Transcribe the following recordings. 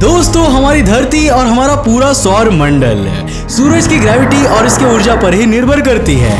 दोस्तों, हमारी धरती और हमारा पूरा सौर मंडल सूरज की ग्रेविटी और इसकी ऊर्जा पर ही निर्भर करती है।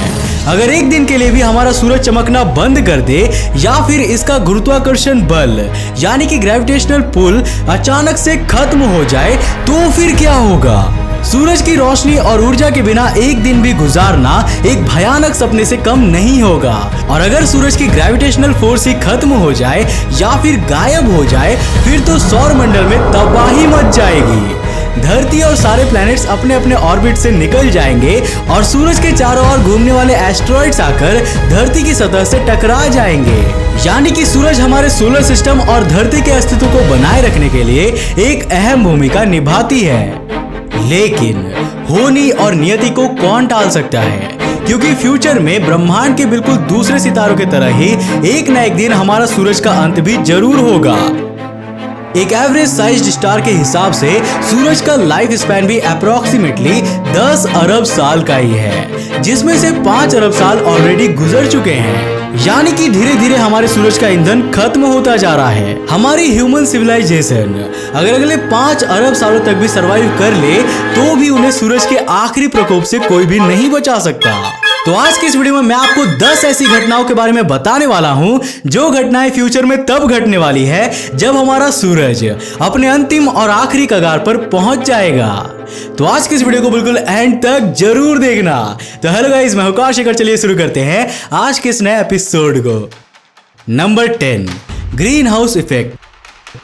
अगर एक दिन के लिए भी हमारा सूरज चमकना बंद कर दे या फिर इसका गुरुत्वाकर्षण बल यानी कि ग्रेविटेशनल पुल अचानक से खत्म हो जाए तो फिर क्या होगा? सूरज की रोशनी और ऊर्जा के बिना एक दिन भी गुजारना एक भयानक सपने से कम नहीं होगा। और अगर सूरज की ग्रेविटेशनल फोर्स ही खत्म हो जाए या फिर गायब हो जाए फिर तो सौर मंडल में तबाही मच जाएगी। धरती और सारे प्लैनेट्स अपने अपने ऑर्बिट से निकल जाएंगे और सूरज के चारों ओर घूमने वाले एस्ट्रॉइड्स आकर धरती की सतह से टकरा जाएंगे। यानी कि सूरज हमारे सोलर सिस्टम और धरती के अस्तित्व को बनाए रखने के लिए एक अहम भूमिका निभाती है। लेकिन होनी और नियति को कौन टाल सकता है? क्योंकि फ्यूचर में ब्रह्मांड के बिल्कुल दूसरे सितारों की तरह ही एक न एक दिन हमारा सूरज का अंत भी जरूर होगा। एक एवरेज साइज्ड स्टार के हिसाब से सूरज का लाइफ स्पैन भी अप्रोक्सीमेटली 10 अरब साल का ही है, जिसमें से 5 अरब साल ऑलरेडी गुजर चुके हैं। यानी कि धीरे धीरे हमारे सूरज का ईंधन खत्म होता जा रहा है। हमारी ह्यूमन सिविलाइजेशन अगर अगले 5 अरब सालों तक भी सरवाइव कर ले तो भी उन्हें सूरज के आखिरी प्रकोप से कोई भी नहीं बचा सकता। तो आज की इस वीडियो में मैं आपको 10 ऐसी घटनाओं के बारे में बताने वाला हूं जो घटनाएं फ्यूचर में तब घटने वाली है जब हमारा सूरज अपने अंतिम और आखिरी कगार पर पहुंच जाएगा। तो आज की इस वीडियो को बिल्कुल एंड तक जरूर देखना। तो हेलो गाइस, मैं आकाश शेखर। चलिए शुरू करते हैं आज के इस नए एपिसोड को। Number 10, green house effect.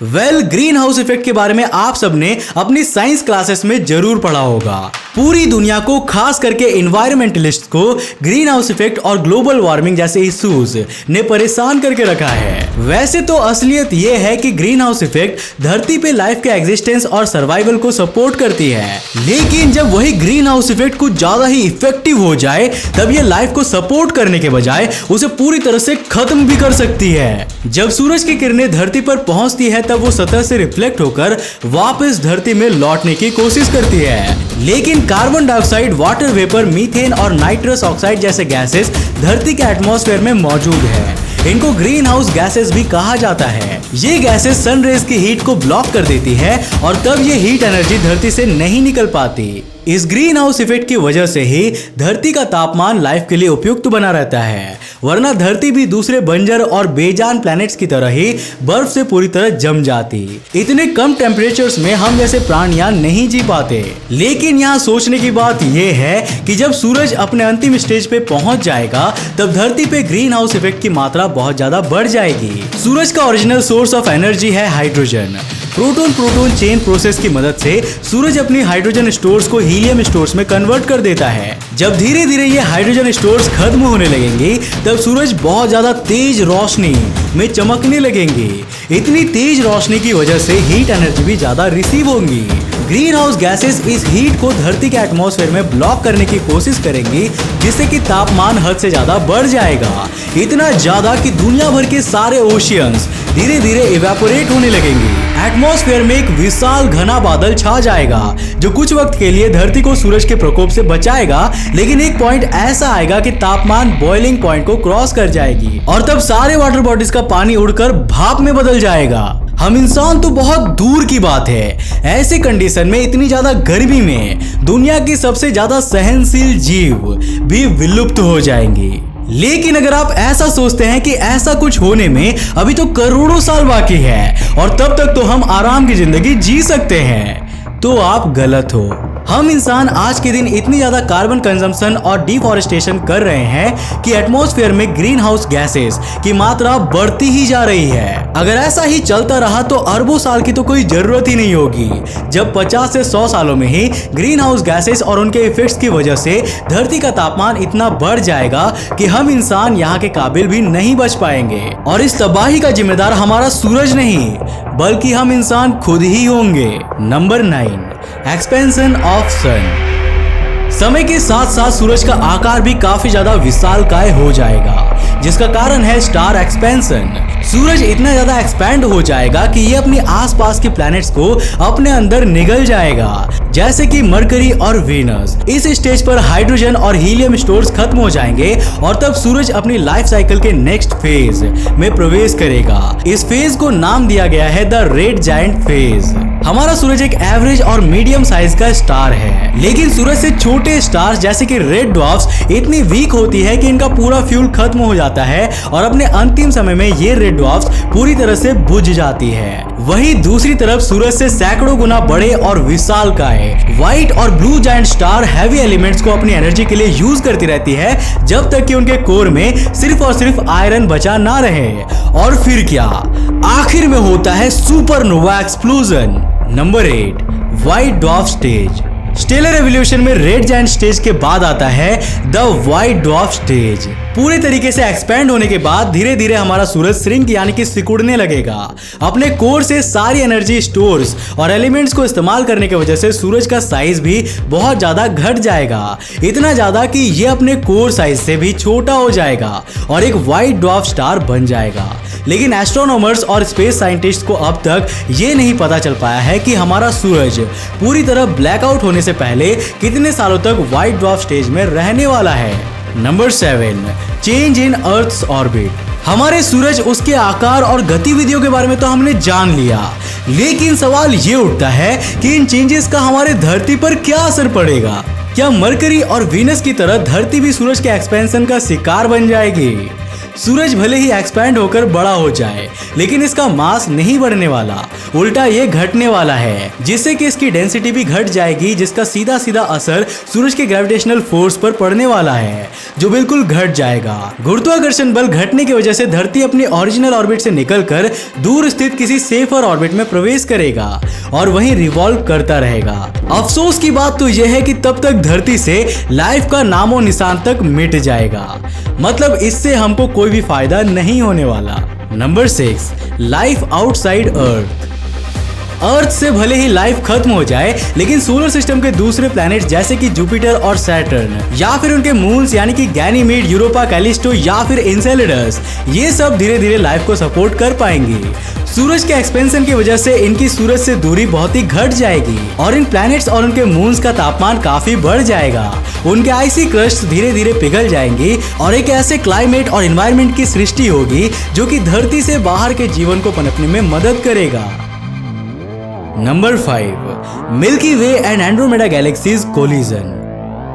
Green house effect के बारे में आप सबने अपनी साइंस क्लासेस में जरूर पढ़ा होगा। पूरी दुनिया को, खास करके एनवायरमेंटलिस्ट को ग्रीन हाउस इफेक्ट और ग्लोबल वार्मिंग जैसे इश्यूज ने परेशान करके रखा है। वैसे तो असलियत यह है कि ग्रीन हाउस इफेक्ट धरती पे लाइफ के एग्जिस्टेंस और सर्वाइवल को सपोर्ट करती है, लेकिन जब वही ग्रीन हाउस इफेक्ट कुछ ज्यादा ही इफेक्टिव हो जाए तब ये लाइफ को सपोर्ट करने के बजाय उसे पूरी तरह से खत्म भी कर सकती है। जब सूरज की किरणें धरती पर पहुंचती है तब वो सतह से रिफ्लेक्ट होकर वापस धरती में लौटने की कोशिश करती है, लेकिन carbon dioxide, water vapour, methane और नाइट्रस ऑक्साइड जैसे गैसेस धरती के एटमॉस्फेयर में मौजूद है। इनको ग्रीन हाउस गैसेस भी कहा जाता है। ये गैसेस सन रेज की हीट को ब्लॉक कर देती है और तब ये हीट एनर्जी धरती से नहीं निकल पाती। इस ग्रीन हाउस इफेक्ट की वजह से ही धरती का तापमान लाइफ के लिए उपयुक्त बना रहता है, वरना धरती भी दूसरे बंजर और बेजान प्लैनेट्स की तरह ही बर्फ से पूरी तरह जम जाती। इतने कम टेम्परेचर्स में हम जैसे प्राणियां नहीं जी पाते। लेकिन यहाँ सोचने की बात यह है कि जब सूरज अपने अंतिम स्टेज पे पहुंच जाएगा तब धरती पे ग्रीन हाउस इफेक्ट की मात्रा बहुत ज्यादा बढ़ जाएगी। सूरज का ओरिजिनल सोर्स ऑफ एनर्जी है hydrogen. Proton proton chain process की मदद से सूरज अपनी हाइड्रोजन स्टोर्स को हीलियम स्टोर्स में कन्वर्ट कर देता है। जब धीरे धीरे ये हाइड्रोजन स्टोर्स खत्म होने लगेंगे तब सूरज बहुत ज्यादा तेज रोशनी में चमकने लगेंगे। इतनी तेज रोशनी की वजह से हीट एनर्जी भी ज्यादा रिसीव होंगी। ग्रीन हाउस गैसेस इस हीट को धरती के एटमॉस्फेयर में ब्लॉक करने की कोशिश करेंगी, जिससे कि तापमान हद से ज्यादा बढ़ जाएगा। इतना ज्यादा कि दुनिया भर के सारे ओशियंस धीरे धीरे इवेपोरेट होने लगेंगे। एटमॉस्फेयर में एक विशाल घना बादल छा जाएगा जो कुछ वक्त के लिए धरती को सूरज के प्रकोप से बचाएगा, लेकिन एक पॉइंट ऐसा आएगा कि तापमान बॉइलिंग पॉइंट को क्रॉस कर जाएगी और तब सारे वाटर बॉडीज का पानी उड़कर भाप में बदल जाएगा। हम इंसान तो बहुत दूर की बात है, ऐसे कंडीशन में इतनी ज्यादा गर्मी में दुनिया की सबसे ज्यादा सहनशील जीव भी विलुप्त हो जाएंगी। लेकिन अगर आप ऐसा सोचते हैं कि ऐसा कुछ होने में अभी तो करोड़ों साल बाकी है और तब तक तो हम आराम की जिंदगी जी सकते हैं, तो आप गलत हो। हम इंसान आज के दिन इतनी ज्यादा कार्बन कंजम्पशन और डिफॉरेस्टेशन कर रहे हैं कि एटमॉस्फेयर में ग्रीन हाउस गैसेस की मात्रा बढ़ती ही जा रही है। अगर ऐसा ही चलता रहा तो अरबों साल की तो कोई जरूरत ही नहीं होगी, जब 50 से 100 सालों में ही ग्रीन हाउस गैसेस और उनके इफेक्ट्स की वजह से धरती का तापमान इतना बढ़ जाएगा कि हम इंसान यहाँ के काबिल भी नहीं बच पाएंगे। और इस तबाही का जिम्मेदार हमारा सूरज नहीं बल्कि हम इंसान खुद ही होंगे। नंबर 9, एक्सपेंशन ऑफ सन। समय के साथ साथ सूरज का आकार भी काफी ज्यादा विशालकाय हो जाएगा, जिसका कारण है स्टार एक्सपेंशन। सूरज इतना ज्यादा एक्सपैंड हो जाएगा कि ये अपने आसपास के प्लैनेट्स को अपने अंदर निगल जाएगा, जैसे कि मरकरी और वीनस। इस स्टेज पर हाइड्रोजन और हीलियम स्टोर्स खत्म हो जाएंगे और तब सूरज अपनी लाइफ साइकिल के नेक्स्ट फेज में प्रवेश करेगा। इस फेज को नाम दिया गया है द रेड जायंट फेज। हमारा सूरज एक एवरेज और मीडियम साइज का स्टार है, लेकिन सूरज से छोटे स्टार्स जैसे कि रेड ड्वार्फ्स इतनी वीक होती है कि इनका पूरा फ्यूल खत्म हो जाता है और अपने अंतिम समय में ये रेड ड्वार्फ्स पूरी तरह से बुझ जाती है। वहीं दूसरी तरफ सूरज से सैकड़ों गुना बड़े और विशालकाय व्हाइट और blue giant star heavy elements को अपनी एनर्जी के लिए यूज करती रहती है, जब तक कि उनके कोर में सिर्फ और सिर्फ आयरन बचा ना रहे। और फिर क्या, आखिर में होता है supernova explosion. Number 8, white dwarf stage. Stellar evolution में रेड जायंट स्टेज के बाद आता है द व्हाइट ड्वार्फ स्टेज। पूरे तरीके से एक्सपैंड होने के बाद धीरे धीरे हमारा सूरज श्रिंक यानी कि सिकुड़ने लगेगा। अपने कोर से सारी एनर्जी स्टोर्स और एलिमेंट्स को इस्तेमाल करने की वजह से सूरज का साइज भी बहुत ज्यादा घट जाएगा, इतना ज्यादा कि ये अपने कोर साइज से भी छोटा हो जाएगा और एक व्हाइट ड्वार्फ स्टार बन जाएगा। लेकिन एस्ट्रोनॉमर्स और स्पेस साइंटिस्ट को अब तक ये नहीं पता चल पाया है कि हमारा सूरज पूरी तरह ब्लैकआउट होने से पहले कितने सालों तक व्हाइट ड्वार्फ स्टेज में रहने वाला है। Number 7, change in earth's orbit. हमारे सूरज, उसके आकार और गतिविधियों के बारे में तो हमने जान लिया, लेकिन सवाल ये उठता है कि इन चेंजेस का हमारे धरती पर क्या असर पड़ेगा। क्या मरकरी और वीनस की तरह धरती भी सूरज के एक्सपेंशन का शिकार बन जाएगी? सूरज भले ही एक्सपैंड होकर बड़ा हो जाए, लेकिन इसका मास नहीं बढ़ने वाला, उल्टा ये घटने वाला है, जिससे कि इसकी डेंसिटी भी घट जाएगी, जिसका सीधा सीधा असर सूरज के ग्रेविटेशनल फोर्स पर पड़ने वाला है, जो बिल्कुल घट जाएगा। गुरुत्वाकर्षण बल घटने की वजह से धरती अपनी ओरिजिनल ऑर्बिट से निकलकर दूर स्थित किसी सेफर ऑर्बिट में प्रवेश करेगा और वहीं रिवॉल्व करता रहेगा। अफसोस की बात तो यह है कि तब तक धरती से लाइफ का नामो निशान तक मिट जाएगा, मतलब इससे हमको कोई भी फायदा नहीं होने वाला। नंबर 6, लाइफ आउटसाइड अर्थ से भले ही लाइफ खत्म हो जाए, लेकिन सोलर सिस्टम के दूसरे प्लैनेट्स जैसे कि जुपिटर और सैटर्न या फिर उनके मून्स यानी कि गैनीमेड, यूरोपा, कैलिस्टो या फिर एनसेलेडस, ये सब धीरे धीरे लाइफ को सपोर्ट कर पाएंगे। सूरज के एक्सपेंशन की वजह से इनकी सूरज से दूरी बहुत ही घट जाएगी और इन प्लैनेट्स और उनके मून्स का तापमान काफी बढ़ जाएगा। उनके आइसी क्रस्ट धीरे धीरे पिघल जाएंगी और एक ऐसे क्लाइमेट और एनवायरनमेंट की सृष्टि होगी जो कि धरती से बाहर के जीवन को पनपने में मदद करेगा। Number 5, milky way and Andromeda galaxies collision.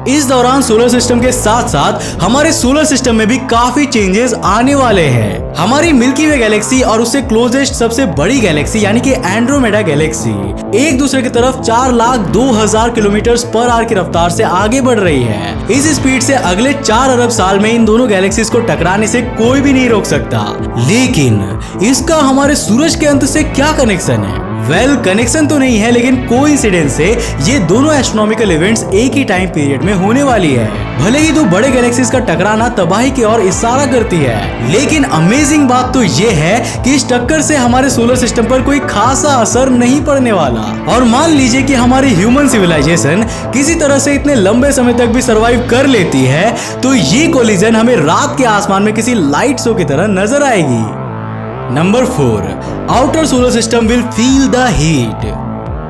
इस दौरान सोलर सिस्टम के साथ साथ हमारे सोलर सिस्टम में भी काफी चेंजेस आने वाले हैं। हमारी मिल्की वे गैलेक्सी और उससे क्लोजेस्ट सबसे बड़ी गैलेक्सी यानी कि एंड्रोमेडा गैलेक्सी एक दूसरे की तरफ 4,02,000 किलोमीटर पर आवर की रफ्तार से आगे बढ़ रही है। इस स्पीड से अगले 4 अरब साल में इन दोनों गैलेक्सीज को टकराने से कोई भी नहीं रोक सकता। लेकिन इसका हमारे सूरज के अंत से क्या कनेक्शन है? कनेक्शन तो नहीं है, लेकिन कोइंसिडेंस से ये दोनों एस्ट्रोनॉमिकल इवेंट्स एक ही टाइम पीरियड में होने वाली है। भले ही दो बड़े गैलेक्सीज का टकराना तबाही की ओर इशारा करती है, लेकिन अमेजिंग बात तो ये है कि इस टक्कर से हमारे सोलर सिस्टम पर कोई खासा असर नहीं पड़ने वाला। और मान लीजिए कि हमारी ह्यूमन सिविलाइजेशन किसी तरह से इतने लंबे समय तक भी सरवाइव कर लेती है, तो ये कोलिजन हमें रात के आसमान में किसी लाइट शो की तरह नजर आएगी। Number 4, outer solar system will feel the heat.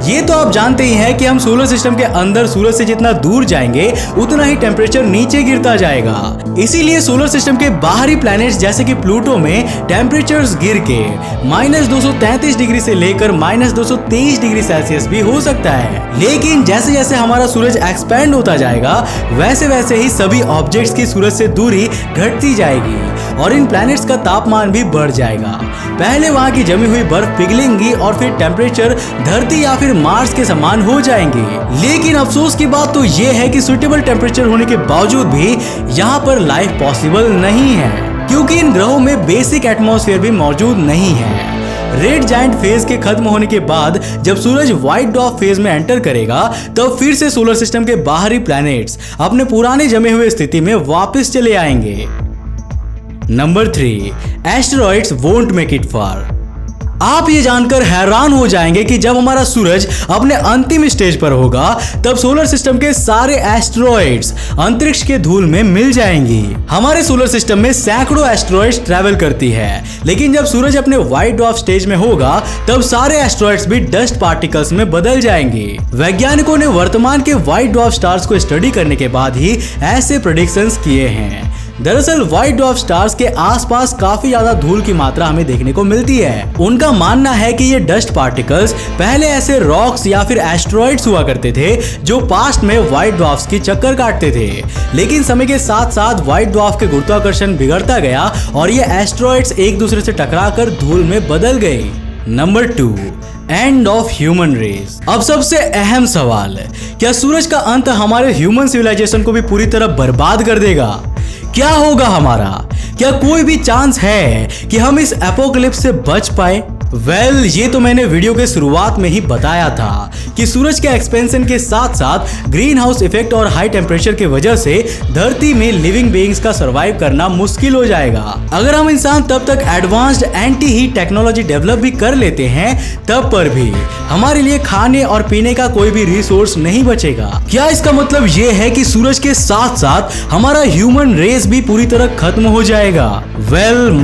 ये तो आप जानते ही हैं कि हम सोलर सिस्टम के अंदर सूरज से जितना दूर जाएंगे उतना ही टेम्परेचर नीचे गिरता जाएगा। इसीलिए सोलर सिस्टम के बाहरी प्लैनेट्स जैसे कि प्लूटो में टेम्परेचर्स गिर के -233 डिग्री से लेकर -223 डिग्री सेल्सियस भी हो सकता है। लेकिन जैसे जैसे हमारा सूरज एक्सपैंड होता जाएगा वैसे वैसे ही सभी ऑब्जेक्ट्स की सूरज से दूरी घटती जाएगी और इन प्लैनेट्स का तापमान भी बढ़ जाएगा। पहले वहां की जमी हुई बर्फ पिघलेंगी और फिर टेम्परेचर धरती या फिर मार्स के समान हो जाएंगे। लेकिन अफसोस की बात तो ये है कि सुटेबल टेम्परेचर होने के बावजूद भी यहाँ पर लाइफ पॉसिबल नहीं है, क्योंकि इन ग्रहों में बेसिक एटमॉस्फेयर भी मौजूद नहीं है। रेड जायंट फेज के खत्म होने के बाद जब सूरज व्हाइट ड्वार्फ फेज में एंटर करेगा तब फिर से सोलर सिस्टम के बाहरी प्लैनेट्स अपने पुराने जमे हुए स्थिति में वापस चले आएंगे। Number 3, asteroids won't make it far. आप ये जानकर हैरान हो जाएंगे कि जब हमारा सूरज अपने अंतिम स्टेज पर होगा तब सोलर सिस्टम के सारे एस्टेरॉइड्स अंतरिक्ष के धूल में मिल जाएंगी। हमारे सोलर सिस्टम में सैकड़ों एस्टेरॉइड्स ट्रैवल करती है, लेकिन जब सूरज अपने व्हाइट ड्वार्फ स्टेज में होगा तब सारे एस्टेरॉइड्स भी डस्ट पार्टिकल्स में बदल जाएंगे। वैज्ञानिकों ने वर्तमान के व्हाइट ड्वार्फ स्टार्स को स्टडी करने के बाद ही ऐसे प्रेडिक्शंस किए हैं। दरअसल व्हाइट ड्वार्फ स्टार्स के आसपास काफी ज्यादा धूल की मात्रा हमें देखने को मिलती है। उनका मानना है कि ये डस्ट पार्टिकल्स पहले ऐसे रॉक्स या फिर एस्टेरॉइड्स हुआ करते थे जो पास्ट में व्हाइट ड्वार्फ्स की चक्कर काटते थे, लेकिन समय के साथ साथ व्हाइट ड्वार्फ के गुरुत्वाकर्षण बिगड़ता गया और ये एस्टेरॉइड्स एक दूसरे से टकराकर धूल में बदल गए। Number 2, end of human race. अब सबसे अहम सवाल, क्या सूरज का अंत हमारे ह्यूमन सिविलाइजेशन को भी पूरी तरह बर्बाद कर देगा? क्या होगा हमारा? क्या कोई भी चांस है कि हम इस एपोकलिप्स से बच पाए? ये तो मैंने वीडियो के शुरुआत में ही बताया था कि सूरज के एक्सपेंशन के साथ साथ ग्रीन हाउस इफेक्ट और हाई टेम्परेचर की वजह से धरती में लिविंग बीइंग्स का सरवाइव करना मुश्किल हो जाएगा। अगर हम इंसान तब तक advanced anti heat technology develop भी कर लेते हैं तब पर भी हमारे लिए खाने और पीने का कोई भी रिसोर्स नहीं बचेगा। क्या इसका मतलब ये है कि सूरज के साथ साथ हमारा ह्यूमन रेस भी पूरी तरह खत्म हो जाएगा?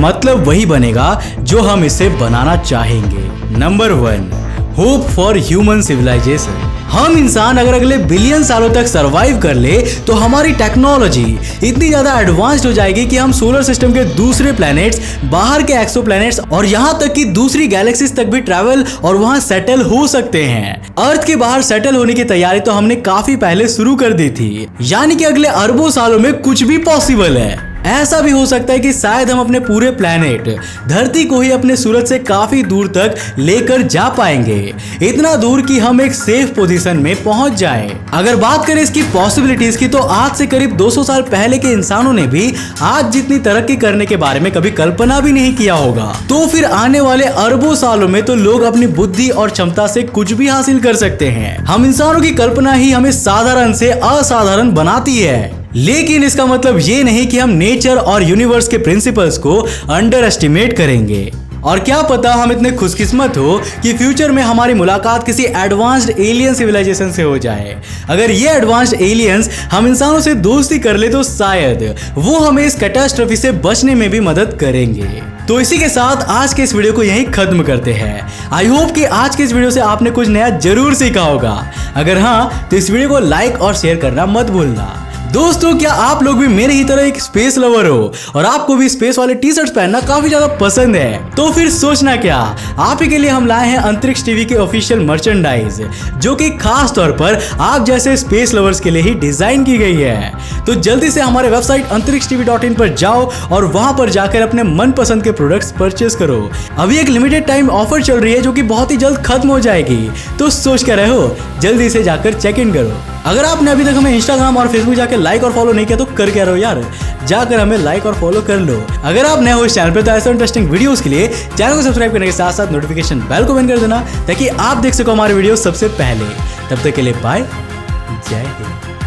मतलब वही बनेगा जो हम इसे बनाना चाहेंगे। Number 1, hope for human civilisation. हम इंसान अगर अगले बिलियन सालों तक सरवाइव कर ले तो हमारी टेक्नोलॉजी इतनी ज्यादा एडवांस्ड हो जाएगी कि हम सोलर सिस्टम के दूसरे प्लैनेट्स, बाहर के एक्सो प्लैनेट्स और यहाँ तक कि दूसरी गैलेक्सीज तक भी ट्रैवल और वहाँ सेटल हो सकते हैं। अर्थ के बाहर सेटल होने की तैयारी तो हमने काफी पहले शुरू कर दी थी, यानी कि अगले अरबों सालों में कुछ भी पॉसिबल है। ऐसा भी हो सकता है कि शायद हम अपने पूरे प्लैनेट धरती को ही अपने सूरज से काफी दूर तक लेकर जा पाएंगे, इतना दूर कि हम एक सेफ पोजीशन में पहुंच जाएं। अगर बात करें इसकी पॉसिबिलिटीज की तो आज से करीब 200 साल पहले के इंसानों ने भी आज जितनी तरक्की करने के बारे में कभी कल्पना भी नहीं किया होगा, तो फिर आने वाले अरबों सालों में तो लोग अपनी बुद्धि और क्षमता से कुछ भी हासिल कर सकते हैं। हम इंसानों की कल्पना ही हमें साधारण से असाधारण बनाती है, लेकिन इसका मतलब ये नहीं कि हम नेचर और यूनिवर्स के प्रिंसिपल्स को अंडर एस्टिमेट करेंगे। और क्या पता हम इतने खुशकिस्मत हो कि फ्यूचर में हमारी मुलाकात किसी एडवांस्ड एलियन सिविलाइजेशन से हो जाए। अगर ये एडवांस्ड एलियंस हम इंसानों से दोस्ती कर ले तो शायद वो हमें इस कैटास्ट्रॉफी से बचने में भी मदद करेंगे। तो इसी के साथ आज के इस वीडियो को यहीं खत्म करते हैं। आई होप कि आज के इस वीडियो से आपने कुछ नया जरूर सीखा होगा। अगर हाँ तो इस वीडियो को लाइक और शेयर करना मत भूलना। दोस्तों, क्या आप लोग भी मेरे ही तरह एक स्पेस लवर हो और आपको भी स्पेस वाले टी शर्ट्स पहनना काफी ज्यादा पसंद है? तो फिर सोचना क्या, आप ही के लिए हम लाए हैं अंतरिक्ष टीवी के ऑफिशियल मर्चेंडाइज, जो कि खास तौर पर आप जैसे स्पेस लवर्स के लिए ही डिजाइन की गई है। तो जल्दी से हमारे वेबसाइट antarikshtv.in पर जाओ और वहां पर जाकर अपने मनपसंद के प्रोडक्ट्स परचेज करो। अभी एक लिमिटेड टाइम ऑफर चल रही है जो कि बहुत ही जल्द खत्म हो जाएगी, तो सोच कर रहो, जल्दी से जाकर चेक इन करो। अगर आपने अभी तक हमें इंस्टाग्राम और फेसबुक जाकर लाइक और फॉलो नहीं किया तो कर क्या रहो यार, जाकर हमें लाइक और फॉलो कर लो। अगर आप नए हो इस चैनल पे तो ऐसे इंटरेस्टिंग वीडियोस के लिए चैनल को सब्सक्राइब करने के साथ साथ नोटिफिकेशन बेल को बंद कर देना ताकि आप देख सको हमारे वीडियो सबसे पहले। तब तक के लिए बाय, जय हिंद।